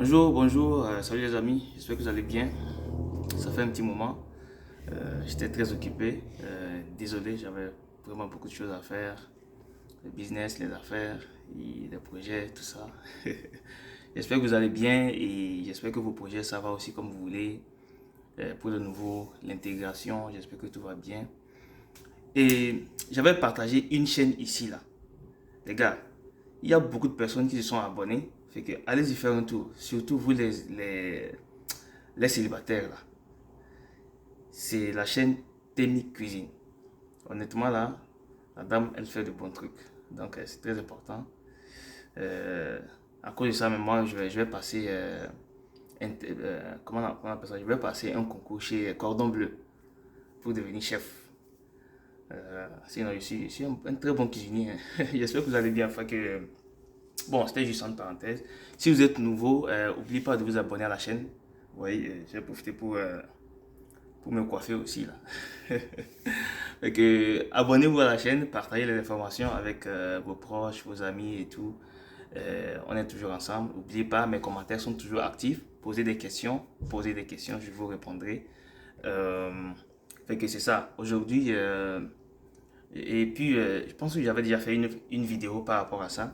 Bonjour, salut les amis, j'espère que vous allez bien. Ça fait un petit moment, j'étais très occupé. Désolé, j'avais vraiment beaucoup de choses à faire. Le business, les affaires, les projets, tout ça. J'espère que vous allez bien et j'espère que vos projets, ça va aussi comme vous voulez. Pour de nouveau, l'intégration, j'espère que tout va bien. Et j'avais partagé une chaîne ici, là. Les gars, il y a beaucoup de personnes qui se sont abonnées. Fait que allez-y faire un tour. Surtout vous les célibataires là. C'est la chaîne Technique Cuisine. Honnêtement là, la dame elle fait de bons trucs. Donc c'est très important. Euh, à cause de ça, même moi je vais passer comment on appelle ça? Je vais passer un concours chez Cordon Bleu pour devenir chef. Sinon je suis un très bon cuisinier, hein. J'espère que vous allez bien. Fait que bon, c'était juste une parenthèse. Si vous êtes nouveau, n'oubliez pas de vous abonner à la chaîne. Vous voyez, j'ai profité pour me coiffer aussi là. Fait que, abonnez-vous à la chaîne, partagez les informations avec vos proches, vos amis et tout. On est toujours ensemble. N'oubliez pas, mes commentaires sont toujours actifs. Posez des questions, je vous répondrai. Euh, Fait que c'est ça. Aujourd'hui, et puis je pense que j'avais déjà fait une vidéo par rapport à ça.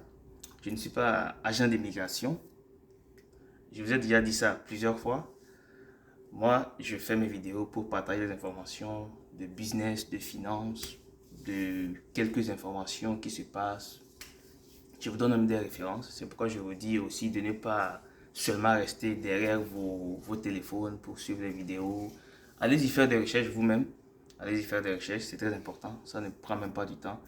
Je ne suis pas agent d'immigration. Je vous ai déjà dit ça plusieurs fois. Moi, je fais mes vidéos pour partager des informations de business, de finance, de quelques informations qui se passent. Je vous donne même des références. C'est pourquoi je vous dis aussi de ne pas seulement rester derrière vos téléphones pour suivre les vidéos. Allez-y faire des recherches vous-même. Allez-y faire des recherches, c'est très important. Ça ne prend même pas du temps.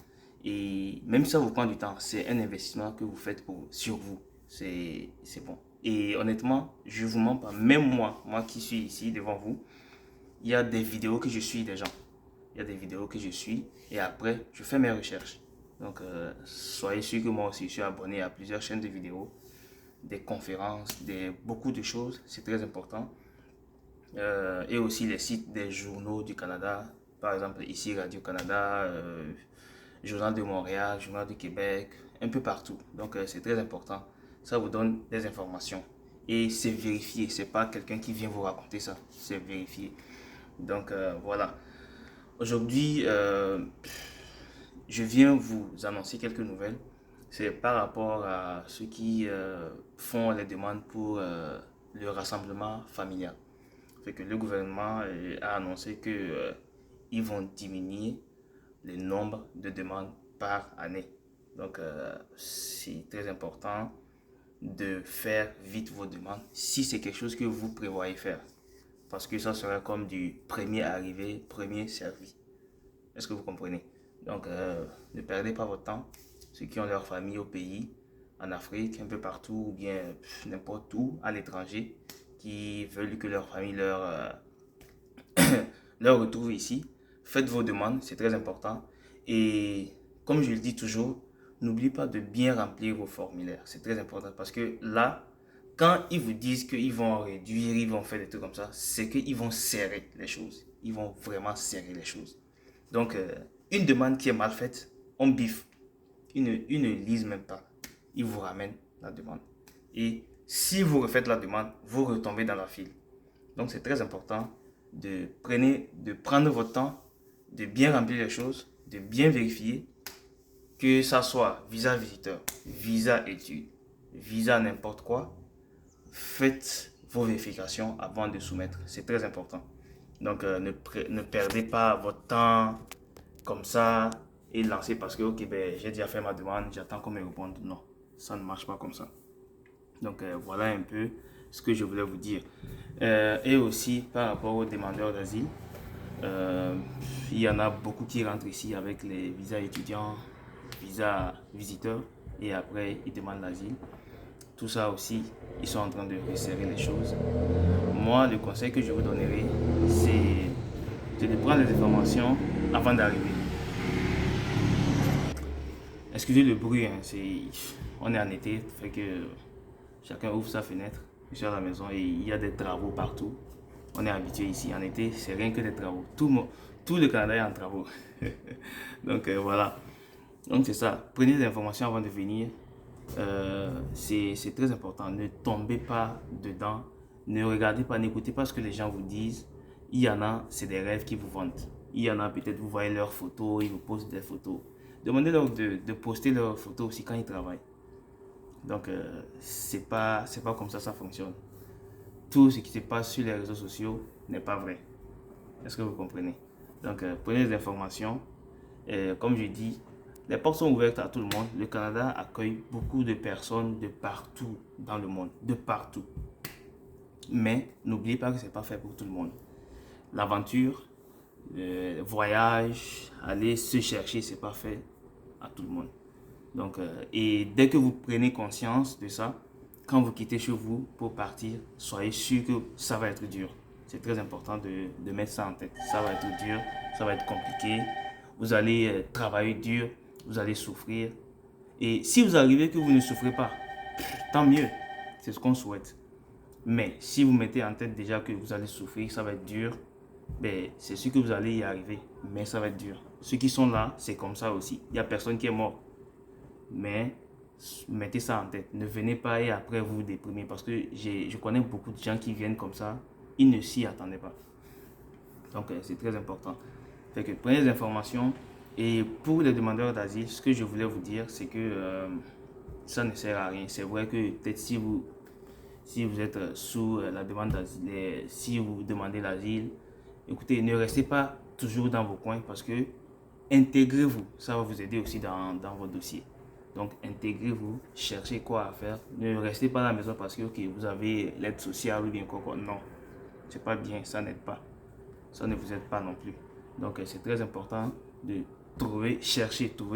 Et même si ça vous prend du temps, c'est un investissement que vous faites sur vous. C'est bon. Et honnêtement, je ne vous mens pas. Même moi qui suis ici devant vous, il y a des vidéos que je suis des gens. Il y a des vidéos que je suis et après, je fais mes recherches. Donc, soyez sûr que moi aussi, je suis abonné à plusieurs chaînes de vidéos, des conférences, beaucoup de choses. C'est très important. Et aussi les sites des journaux du Canada. Par exemple, ici, Radio-Canada, Journal de Montréal, Journal du Québec, un peu partout. Donc, c'est très important. Ça vous donne des informations. Et c'est vérifié. C'est pas quelqu'un qui vient vous raconter ça. C'est vérifié. Donc, voilà. Aujourd'hui, je viens vous annoncer quelques nouvelles. C'est par rapport à ceux qui font les demandes pour le rassemblement familial. Fait que le gouvernement a annoncé que ils vont diminuer le nombre de demandes par année. Donc, c'est très important de faire vite vos demandes si c'est quelque chose que vous prévoyez faire. Parce que ça sera comme du premier arrivé, premier servi. Est-ce que vous comprenez? Donc, ne perdez pas votre temps. Ceux qui ont leur famille au pays, en Afrique, un peu partout, ou bien n'importe où, à l'étranger, qui veulent que leur famille leur retrouve ici, faites vos demandes, c'est très important. Et comme je le dis toujours, n'oubliez pas de bien remplir vos formulaires. C'est très important parce que là, quand ils vous disent qu'ils vont réduire, ils vont faire des trucs comme ça, c'est qu'ils vont serrer les choses. Ils vont vraiment serrer les choses. Donc, une demande qui est mal faite, on biffe. Ils ne lisent même pas. Ils vous ramènent la demande. Et si vous refaites la demande, vous retombez dans la file. Donc, c'est très important de prendre votre temps, de bien remplir les choses, de bien vérifier que ça soit visa visiteur, visa études, visa n'importe quoi. Faites vos vérifications avant de soumettre. C'est très important. Donc, ne perdez pas votre temps comme ça et lancez parce que, ok, ben, j'ai déjà fait ma demande, j'attends qu'on me réponde. Non, ça ne marche pas comme ça. Donc, voilà un peu ce que je voulais vous dire. Et aussi, par rapport aux demandeurs d'asile, euh, il y en a beaucoup qui rentrent ici avec les visas étudiants, visas visiteurs, et après, ils demandent l'asile. Tout ça aussi, ils sont en train de resserrer les choses. Moi, le conseil que je vous donnerai, c'est de prendre les informations avant d'arriver. Excusez le bruit, hein, on est en été, fait que chacun ouvre sa fenêtre. Je suis à la maison et il y a des travaux partout. On est habitué ici en été, c'est rien que des travaux. Tout le Canada est en travaux. Donc voilà. Donc c'est ça. Prenez des informations avant de venir. c'est très important. Ne tombez pas dedans. Ne regardez pas, n'écoutez pas ce que les gens vous disent. Il y en a, c'est des rêves qui vous vantent. Il y en a, peut-être vous voyez leurs photos, ils vous postent des photos. Demandez-leur de poster leurs photos aussi quand ils travaillent. Donc, c'est pas comme ça fonctionne. Tout ce qui se passe sur les réseaux sociaux n'est pas vrai. Est-ce que vous comprenez? Donc, prenez des informations. Comme je dis, les portes sont ouvertes à tout le monde. Le Canada accueille beaucoup de personnes de partout dans le monde. De partout. Mais n'oubliez pas que ce n'est pas fait pour tout le monde. L'aventure, le voyage, aller se chercher, ce n'est pas fait à tout le monde. Donc, et dès que vous prenez conscience de ça, quand vous quittez chez vous pour partir, soyez sûr que ça va être dur. C'est très important de mettre ça en tête. Ça va être dur, ça va être compliqué. Vous allez travailler dur, vous allez souffrir. Et si vous arrivez que vous ne souffrez pas, tant mieux. C'est ce qu'on souhaite. Mais si vous mettez en tête déjà que vous allez souffrir, ça va être dur, ben, c'est sûr que vous allez y arriver. Mais ça va être dur. Ceux qui sont là, c'est comme ça aussi. Il n'y a personne qui est mort. Mais mettez ça en tête. Ne venez pas et après vous déprimer. Parce que je connais beaucoup de gens qui viennent comme ça. Ils ne s'y attendaient pas. Donc c'est très important. Fait que prenez des informations. Et pour les demandeurs d'asile, ce que je voulais vous dire, c'est que ça ne sert à rien. C'est vrai que peut-être si vous êtes sous la demande d'asile, si vous demandez l'asile, écoutez, ne restez pas toujours dans vos coins parce que intégrez-vous. Ça va vous aider aussi dans votre dossier. Donc, intégrez-vous, cherchez quoi à faire. Ne restez pas à la maison parce que vous avez l'aide sociale ou bien quoi. Non, c'est pas bien, ça n'aide pas. Ça ne vous aide pas non plus. Donc, c'est très important de trouver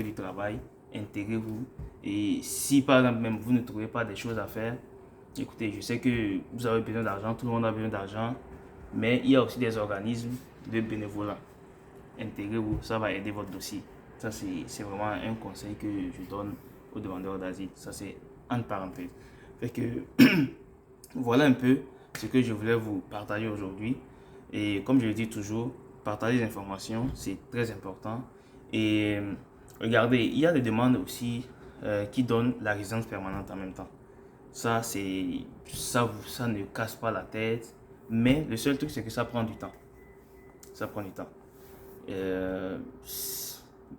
du travail, intégrez-vous. Et si par exemple même vous ne trouvez pas des choses à faire, écoutez, je sais que vous avez besoin d'argent, tout le monde a besoin d'argent, mais il y a aussi des organismes de bénévolat. Intégrez-vous, ça va aider votre dossier. Ça, c'est vraiment un conseil que je donne aux demandeurs d'asile. Ça, c'est entre parenthèses. Fait que voilà un peu ce que je voulais vous partager aujourd'hui. Et comme je le dis toujours, partager des informations, c'est très important. Et regardez, il y a des demandes aussi qui donnent la résidence permanente en même temps. Ça, ça ne casse pas la tête. Mais le seul truc, c'est que ça prend du temps. Ça prend du temps.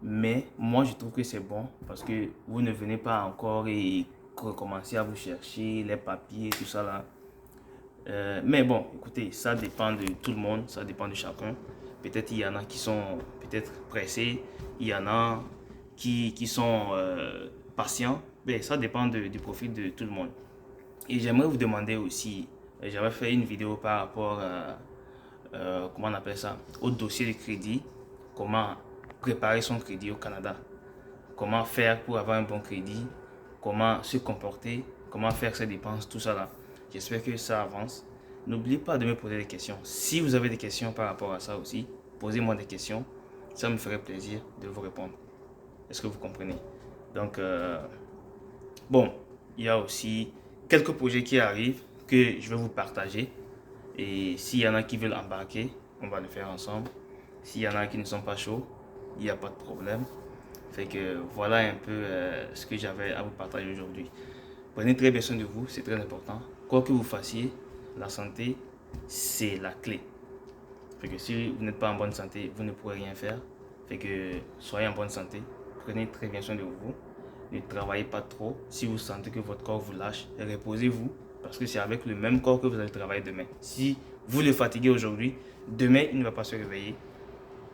Mais moi, je trouve que c'est bon parce que vous ne venez pas encore et recommencer à vous chercher les papiers, tout ça là. Mais bon, écoutez, ça dépend de tout le monde, ça dépend de chacun. Peut-être il y en a qui sont peut-être pressés, il y en a qui sont patients. Mais ça dépend du profil de tout le monde. Et j'aimerais vous demander aussi, j'avais fait une vidéo par rapport à, comment on appelle ça, au dossier de crédit, comment préparer son crédit au Canada, comment faire pour avoir un bon crédit, comment se comporter, comment faire ses dépenses, tout ça là. J'espère que ça avance. N'oubliez pas de me poser des questions. Si vous avez des questions par rapport à ça aussi, posez-moi des questions. Ça me ferait plaisir de vous répondre. Est-ce que vous comprenez? Donc, bon, il y a aussi quelques projets qui arrivent que je vais vous partager. Et s'il y en a qui veulent embarquer, on va le faire ensemble. S'il y en a qui ne sont pas chauds, il n'y a pas de problème. Fait que voilà un peu ce que j'avais à vous partager aujourd'hui. Prenez très bien soin de vous, c'est très important. Quoi que vous fassiez, la santé, c'est la clé. Fait que si vous n'êtes pas en bonne santé, vous ne pourrez rien faire. Fait que soyez en bonne santé, prenez très bien soin de vous. Ne travaillez pas trop. Si vous sentez que votre corps vous lâche, reposez-vous. Parce que c'est avec le même corps que vous allez travailler demain. Si vous le fatiguez aujourd'hui, demain il ne va pas se réveiller.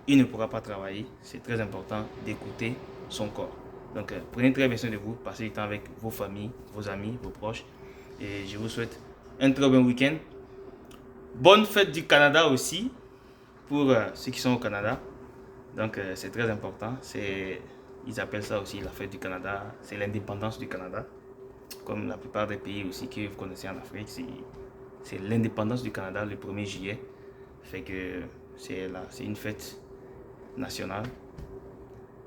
Il ne pourra pas travailler. C'est très important d'écouter son corps. Donc prenez très bien soin de vous. Passez du temps avec vos familles, vos amis, vos proches. Et je vous souhaite un très bon week-end. Bonne fête du Canada aussi pour ceux qui sont au Canada. Donc c'est très important. Ils appellent ça aussi la fête du Canada. C'est l'indépendance du Canada. Comme la plupart des pays aussi que vous connaissez en Afrique, c'est l'indépendance du Canada le 1er juillet. Fait que c'est une fête nationale.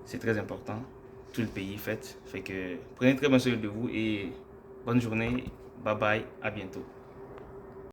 C'est très important. Tout le pays fête. Fait que prenez très bien soin de vous et bonne journée. Bye bye. À bientôt.